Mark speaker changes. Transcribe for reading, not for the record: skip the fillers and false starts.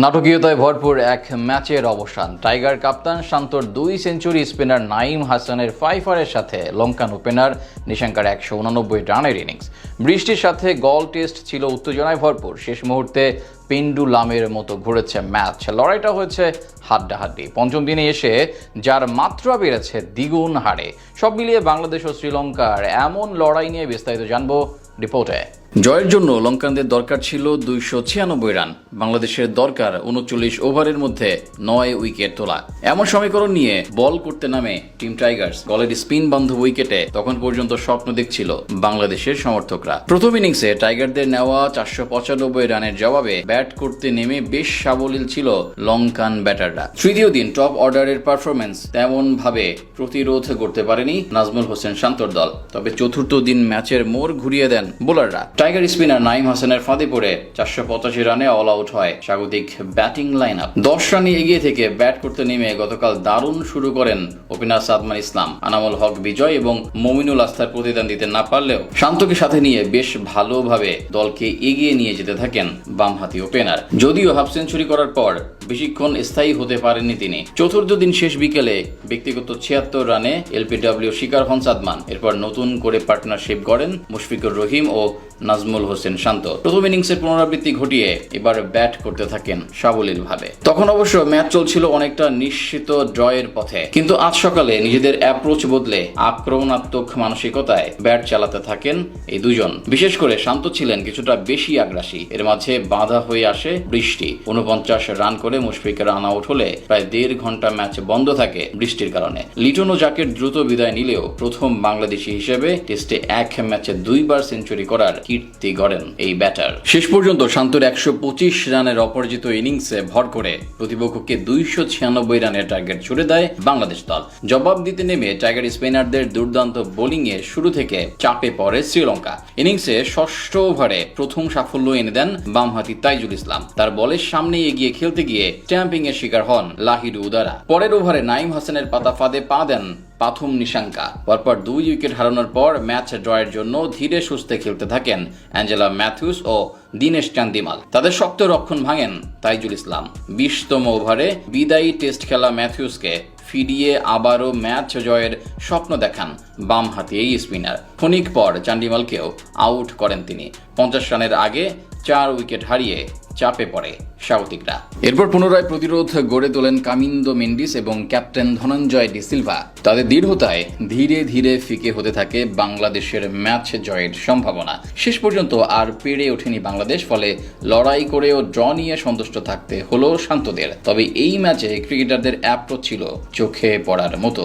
Speaker 1: নাটকীয়তায় ভরপুর এক ম্যাচের অবসান। টাইগার কাপ্তান শান্তর 2 সেঞ্চুরি, স্পিনার নাঈম হাসানের 5-এর সাথে লঙ্কান ওপেনার নিশাঙ্কার 189 রানের ইনিংস। বৃষ্টির সাথে গল টেস্ট ছিল উত্তেজনায় ভরপুর। শেষ মুহূর্তে পেন্ডুলামের মতো ঘুরেছে ম্যাচ। লড়াইটা হয়েছে হাড্ডাহাড্ডি। পঞ্চম দিনে এসে যার মাত্রা বেড়েছে দ্বিগুণ হারে। সব মিলিয়ে বাংলাদেশ ও শ্রীলঙ্কার এমন লড়াই নিয়ে বিস্তারিত জানবো রিপোর্টে। জয়ের জন্য লঙ্কানদের দরকার ছিল 296 রান, বাংলাদেশের দরকার 39 ওভারের মধ্যে 9 উইকেট তোলা। এমন সমীকরণ নিয়ে বল করতে নামে টিম টাইগার্স। গলের স্পিন বান্ধব উইকেটে তখন পর্যন্ত স্বপ্ন দেখছিল বাংলাদেশের সমর্থকরা। প্রথম ইনিংসে টাইগারদের নেওয়া 495 রানের জবাবে ব্যাট করতে নেমে বেশ সাবলীল ছিল লঙ্কান ব্যাটাররা। তৃতীয় দিন টপ অর্ডারের পারফরমেন্স তেমন ভাবে প্রতিরোধ করতে পারেনি নাজমুল হোসেন শান্তর দল। তবে চতুর্থ দিন ম্যাচের মোড় ঘুরিয়ে দেন বোলাররা। টাইগার স্পিনার নাঈম হাসানের ফাঁদে পড়ে 485 রানে অল আউট হয় স্বাগতিক ব্যাটিং লাইন আপ। 10 রানে এগিয়ে থেকে ব্যাট করতে নেমে গতকাল দারুণ শুরু করেন ওপেনার সাদমান ইসলাম। আনামুল হক বিজয় এবং মমিনুল আস্থার প্রতিদান দিতে না পারলেও শান্তকে সাথে নিয়ে বেশ ভালোভাবে দলকে এগিয়ে নিয়ে যেতে থাকেন বামহাতি ওপেনার। যদিও হাফ সেঞ্চুরি করার পর বেশিক্ষণ স্থায়ী হতে পারেননি তিনি। চতুর্থ দিন শেষ বিকেলে ব্যক্তিগত 76 রানে এলপিডব্লিউ শিকার হন সাদমান। এরপর নতুন করে পার্টনারশিপ গড়েন মুশফিকুর রহিম ও নাজমুল হোসেন শান্ত। প্রথম ইনিংসের পুনরাবৃত্তি ঘটিয়ে এবার ব্যাট করতে থাকেন সাবলীল ভাবে। তখন অবশ্য ম্যাচ চলছিল অনেকটা নিশ্চিত ড্রয়ের পথে, কিন্তু আজ সকালে নিজেদের অ্যাপ্রোচ বদলে আক্রমণাত্মক মানসিকতায় ব্যাট চালাতে থাকেন এই দুজন। বিশেষ করে শান্ত ছিলেন কিছুটা বেশি আগ্রাসী। এর মাঝে বাধা হয়ে আসে বৃষ্টি। 49 রান করে মুশফিকের রান আউট হলে প্রায় 1.5 ঘন্টা ম্যাচ বন্ধ থাকে বৃষ্টির কারণে। লিটন ও জাকের দ্রুত বিদায় নিলেও প্রথম বাংলাদেশি হিসেবে টেস্টে এক ম্যাচে 2 বার সেঞ্চুরি করার কীর্তি গড়েন এই ব্যাটার। শেষ পর্যন্ত শান্তর 125 রানের অপরাজিত ইনিংসে ভর করে প্রতিপক্ষকে 296 রানের টার্গেট ছুড়ে দেয় বাংলাদেশ দল। জবাব দিতে নেমে টাইগার স্পিনারদের দুর্দান্ত বোলিংয়ে শুরু থেকে চাপে পড়ে শ্রীলঙ্কা। ইনিংসে 6ষ্ঠ ওভারে প্রথম সাফল্য এনে দেন বামহাতি তাইজুল ইসলাম। তার বলের সামনে এগিয়ে খেলতে গিয়ে স্ট্যাম্পিং এর শিকার হন লাহিরু উদারা। পরের ওভারে নাঈম হাসানের পাতা ফাঁদে পা দেন প্রথম নিশাঙ্কা। পরপর 2 উইকেট হারানোর পর ম্যাচ ড্রয়ের জন্য ধীরে সুস্থে খেলতে থাকেন অ্যাঞ্জেলা ম্যাথিউস ও দীনেশ চান্দিমাল। তাদের শক্ত রক্ষণ ভাঙেন তাইজুল ইসলাম। 20তম ওভারে বিদায়ী টেস্ট খেলা ম্যাথিউসকে ফিরিয়ে আবারও ম্যাচ জয়ের স্বপ্ন দেখান বামহাতি এই স্পিনার। ক্ষণিক পর চান্ডিমালকেও আউট করেন তিনি। 50 রানের আগে 4 উইকেট হারিয়ে চাপে পড়ে স্বাগতিকরা। এরপর পুনরায় প্রতিরোধ গড়ে তোলেন কামিন্দো মেন্ডিস এবং ক্যাপ্টেন ধনঞ্জয় ডি সিলভা। তাদের দৃঢ়তায় ধীরে ধীরে ফিকে হতে থাকে বাংলাদেশের ম্যাচ জয়ের সম্ভাবনা। শেষ পর্যন্ত আর পেরে ওঠেনি বাংলাদেশ। ফলে লড়াই করেও ড্র নিয়ে সন্তুষ্ট থাকতে হলো শান্তদের। তবে এই ম্যাচে ক্রিকেটারদের অ্যাপ্রোচ ছিল চোখে পড়ার মতো।